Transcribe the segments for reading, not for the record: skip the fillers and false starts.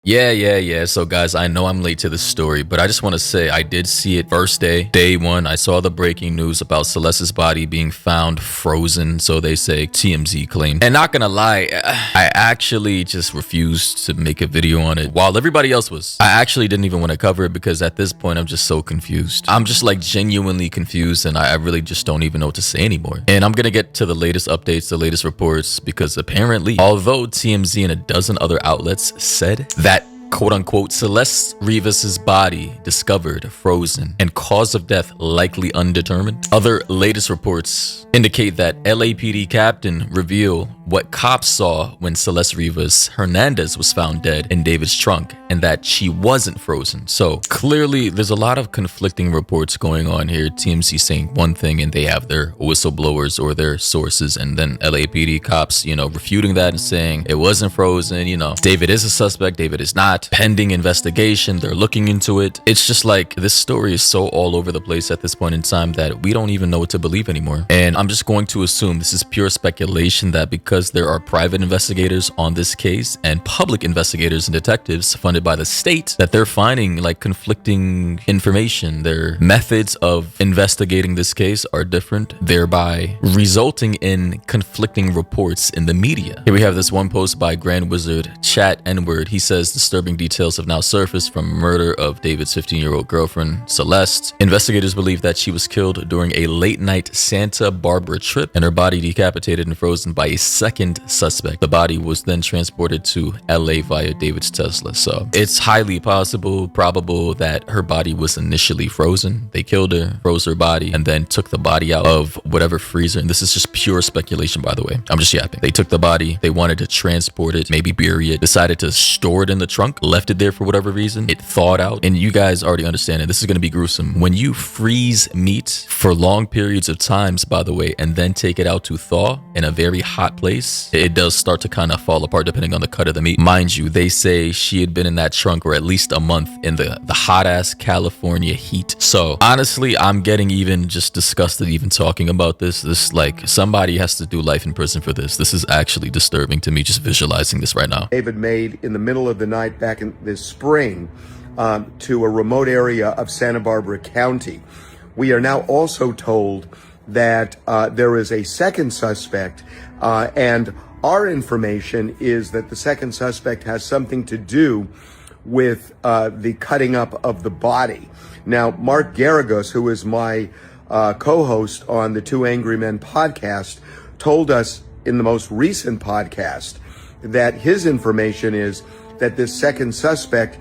Yeah. So guys, I know I'm late to this story, but I just want to say I did see it first day one. I saw the breaking news about Celeste's body being found frozen, so they say TMZ claimed. And not gonna lie, I actually just refused to make a video on it while everybody else was. I actually didn't even want to cover it because at this point I'm just so confused. I'm just like genuinely confused, and I really just don't even know what to say anymore. And I'm gonna get to the latest updates, the latest reports, because apparently, although TMZ and a dozen other outlets said that quote unquote Celeste Rivas's body discovered frozen and cause of death likely undetermined, other latest reports indicate that LAPD captain reveal what cops saw when Celeste Rivas Hernandez was found dead in David's trunk, and that she wasn't frozen. So clearly there's a lot of conflicting reports going on here. TMZ saying one thing and they have their whistleblowers or their sources, and then LAPD cops, refuting that and saying it wasn't frozen. David is a suspect, David is not. Pending investigation, they're looking into it. It's just like this story is so all over the place at this point in time that we don't even know what to believe anymore. And I'm just going to assume this is pure speculation that because there are private investigators on this case and public investigators and detectives funded by the state, that they're finding like conflicting information. Their methods of investigating this case are different, thereby resulting in conflicting reports in the media. Here we have this one post by Grand Wizard Chat N-word. He says disturbing details have now surfaced from murder of David's 15-year-old girlfriend Celeste. Investigators believe that she was killed during a late-night Santa Barbara trip and her body decapitated and frozen by a second suspect. The body was then transported to LA via David's Tesla. So it's highly possible, probable that her body was initially frozen. They killed her, froze her body, and then took the body out of whatever freezer. And this is just pure speculation, by the way. I'm just yapping. They took the body, they wanted to transport it, maybe bury it, decided to store it in the trunk, left it there for whatever reason. It thawed out. And you guys already understand it. This is going to be gruesome. When you freeze meat for long periods of times, by the way, and then take it out to thaw in a very hot place, it does start to kind of fall apart depending on the cut of the meat. Mind you, they say she had been in that trunk for at least a month in the hot ass California heat. So honestly, I'm getting even just disgusted even talking about this. This, like, somebody has to do life in prison for this. This is actually disturbing to me just visualizing this right now. David made in the middle of the night back in this spring to a remote area of Santa Barbara County. We are now also told that there is a second suspect, and our information is that the second suspect has something to do with the cutting up of the body. Now, Mark Garagos, who is my co-host on the Two Angry Men podcast, told us in the most recent podcast that his information is that this second suspect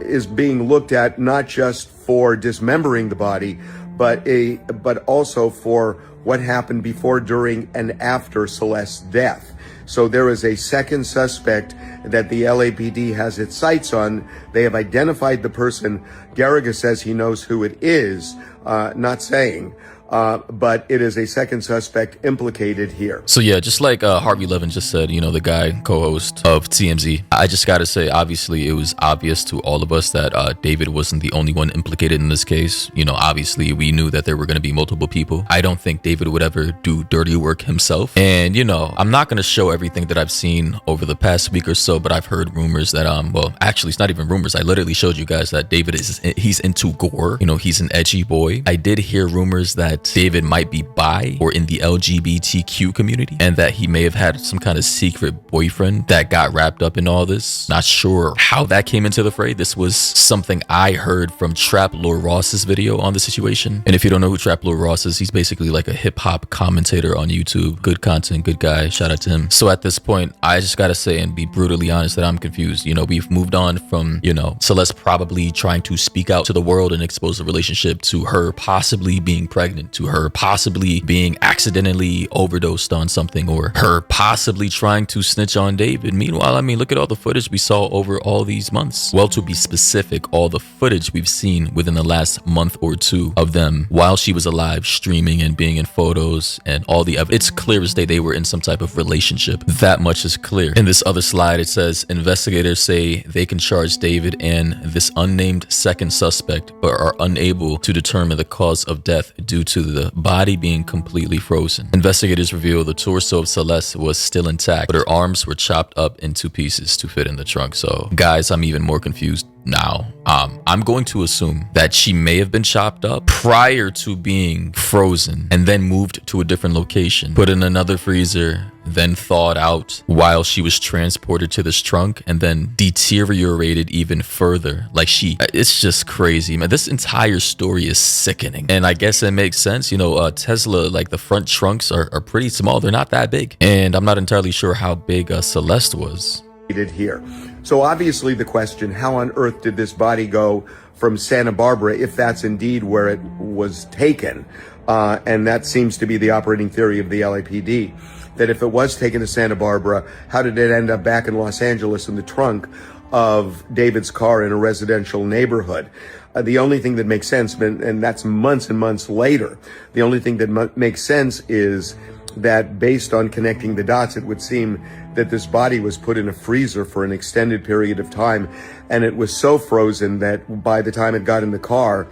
is being looked at not just for dismembering the body, but also for what happened before, during, and after Celeste's death. So there is a second suspect that the LAPD has its sights on. They have identified the person. Garriga says he knows who it is, not saying. But it is a second suspect implicated here. So yeah, just like Harvey Levin just said, the guy co-host of TMZ, I just gotta say, obviously it was obvious to all of us that David wasn't the only one implicated in this case. Obviously we knew that there were going to be multiple people. I don't think David would ever do dirty work himself. And I'm not going to show everything that I've seen over the past week or so, but I've heard rumors that well, actually it's not even rumors. I literally showed you guys that David he's into gore. He's an edgy boy. I did hear rumors that David might be bi or in the LGBTQ community, and that he may have had some kind of secret boyfriend that got wrapped up in all this. Not sure how that came into the fray. This was something I heard from Trap Lord Ross's video on the situation. And if you don't know who Trap Lord Ross is, he's basically like a hip-hop commentator on YouTube. Good content, good guy, shout out to him. So at this point, I just gotta say and be brutally honest that I'm confused. We've moved on from Celeste probably trying to speak out to the world and expose the relationship, to her possibly being pregnant, to her possibly being accidentally overdosed on something, or her possibly trying to snitch on David. Meanwhile, look at all the footage we saw over all these months. Well, to be specific, all the footage we've seen within the last month or two of them while she was alive, streaming and being in photos and all the evidence. It's clear as day they were in some type of relationship. That much is clear. In this other slide, it says investigators say they can charge David and this unnamed second suspect, but are unable to determine the cause of death due to the body being completely frozen. Investigators reveal the torso of Celeste was still intact, but her arms were chopped up into pieces to fit in the trunk. So guys, I'm even more confused now. I'm going to assume that she may have been chopped up prior to being frozen and then moved to a different location, put in another freezer, then thawed out while she was transported to this trunk and then deteriorated even further. Like it's just crazy, man. This entire story is sickening. And I guess it makes sense. You know, Tesla, like the front trunks are pretty small. They're not that big. And I'm not entirely sure how big Celeste was. Here. So obviously the question, how on earth did this body go from Santa Barbara, if that's indeed where it was taken? And that seems to be the operating theory of the LAPD, that if it was taken to Santa Barbara, how did it end up back in Los Angeles in the trunk of David's car in a residential neighborhood? The only thing that makes sense, and that's months and months later, the only thing that makes sense is that based on connecting the dots, it would seem that this body was put in a freezer for an extended period of time, and it was so frozen that by the time it got in the car,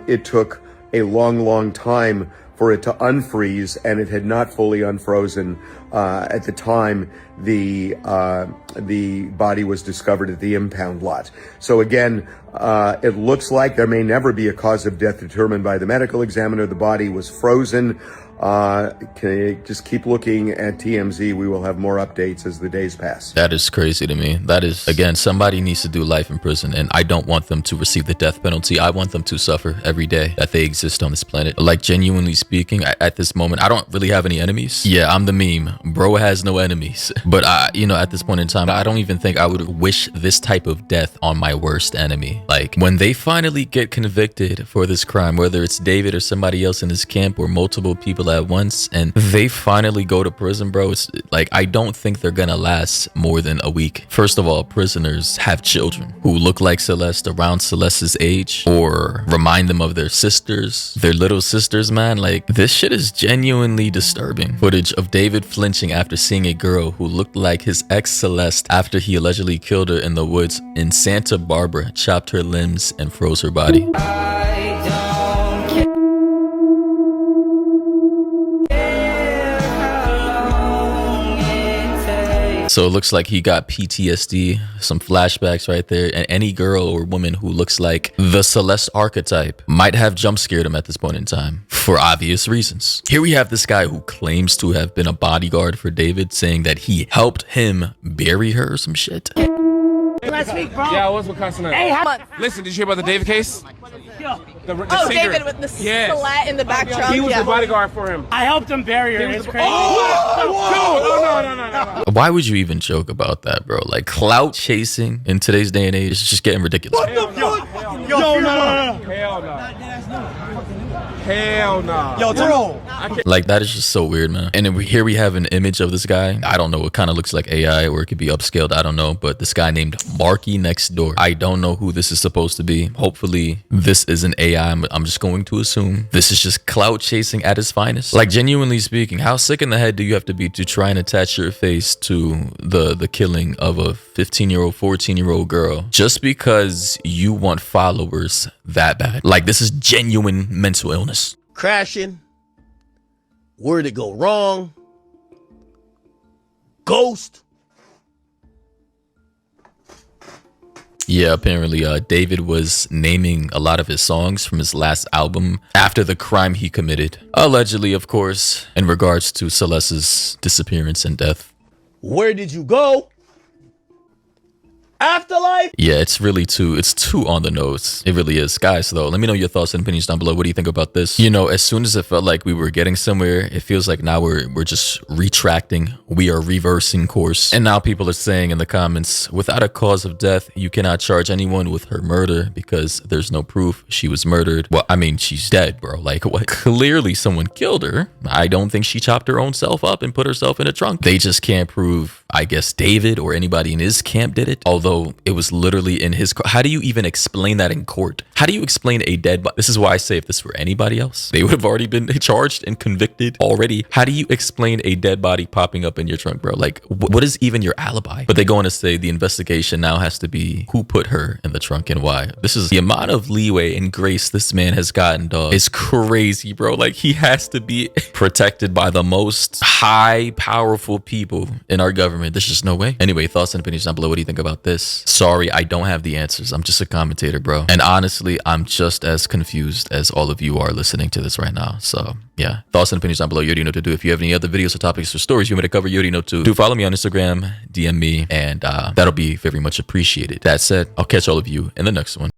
it took a long time for it to unfreeze, and it had not fully unfrozen at the time the body was discovered at the impound lot. So again, it looks like there may never be a cause of death determined by the medical examiner. The body was frozen. Just keep looking at TMZ. We will have more updates as the days pass. That is crazy to me. That is, again, somebody needs to do life in prison, and I don't want them to receive the death penalty. I want them to suffer every day that they exist on this planet. Like, genuinely speaking, at this moment, I don't really have any enemies. Yeah, I'm the meme. Bro has no enemies. But at this point in time, I don't even think I would wish this type of death on my worst enemy. Like, when they finally get convicted for this crime, whether it's David or somebody else in this camp or multiple people at once, and they finally go to prison, bro, it's like, I don't think they're gonna last more than a week. First of all, prisoners have children who look like Celeste, around Celeste's age, or remind them of their sisters, their little sisters, man. Like, this shit is genuinely disturbing. Footage of David flinching after seeing a girl who looked like his ex Celeste after he allegedly killed her in the woods in Santa Barbara, chopped her limbs and froze her body. So it looks like he got PTSD, some flashbacks right there, and any girl or woman who looks like the Celeste archetype might have jump scared him at this point in time, for obvious reasons. Here we have this guy who claims to have been a bodyguard for David, saying that he helped him bury her or some shit. Last week, bro. Yeah, I was with Constant. Hey, listen, did you hear about the David case? Yo. The singer. David with the slat in the back trunk. He was the bodyguard for him. I helped him bury her. It's crazy. No. Why would you even joke about that, bro? Like, clout chasing in today's day and age is just getting ridiculous. What the fuck? Yo, no. Hell no. Yo, bro. Like, that is just so weird, man. And then here we have an image of this guy. I don't know. It kind of looks like AI, or it could be upscaled. I don't know. But this guy named Marky Next Door. I don't know who this is supposed to be. Hopefully, this isn't AI. I'm just going to assume this is just clout chasing at its finest. Like, genuinely speaking, how sick in the head do you have to be to try and attach your face to the killing of a 15-year-old, 14-year-old girl just because you want followers that bad? Like, this is genuine mental illness. Crashing. Where'd it go wrong? Ghost. Yeah, apparently David was naming a lot of his songs from his last album after the crime he committed. Allegedly, of course, in regards to Celeste's disappearance and death. Where did you go? Afterlife? Yeah, it's too on the nose. It really is. Guys, though, let me know your thoughts and opinions down below. What do you think about this? You know, as soon as it felt like we were getting somewhere, it feels like now we're just retracting. We are reversing course. And now people are saying in the comments, without a cause of death, you cannot charge anyone with her murder because there's no proof she was murdered. Well, I mean, she's dead, bro. Like, what? Clearly someone killed her. I don't think she chopped her own self up and put herself in a trunk. They just can't prove I guess David or anybody in his camp did it, although it was literally in his car. How do you even explain that in court? How do you explain a dead body? This is why I say if this were anybody else, they would have already been charged and convicted already. How do you explain a dead body popping up in your trunk, bro? Like, what is even your alibi? But they go on to say the investigation now has to be who put her in the trunk and why. This is the amount of leeway and grace this man has gotten, dog. It's crazy, bro. Like, he has to be protected by the most high, powerful people in our government. There's just no way. Anyway, thoughts and opinions down below. What do you think about this? Sorry, I don't have the answers. I'm just a commentator, bro. And honestly, I'm just as confused as all of you are listening to this right now. So yeah, thoughts and opinions down below. You already know what to do. If you have any other videos or topics or stories you want me to cover, you already know to do. Follow me on Instagram, DM me, and that'll be very much appreciated. That said, I'll catch all of you in the next one.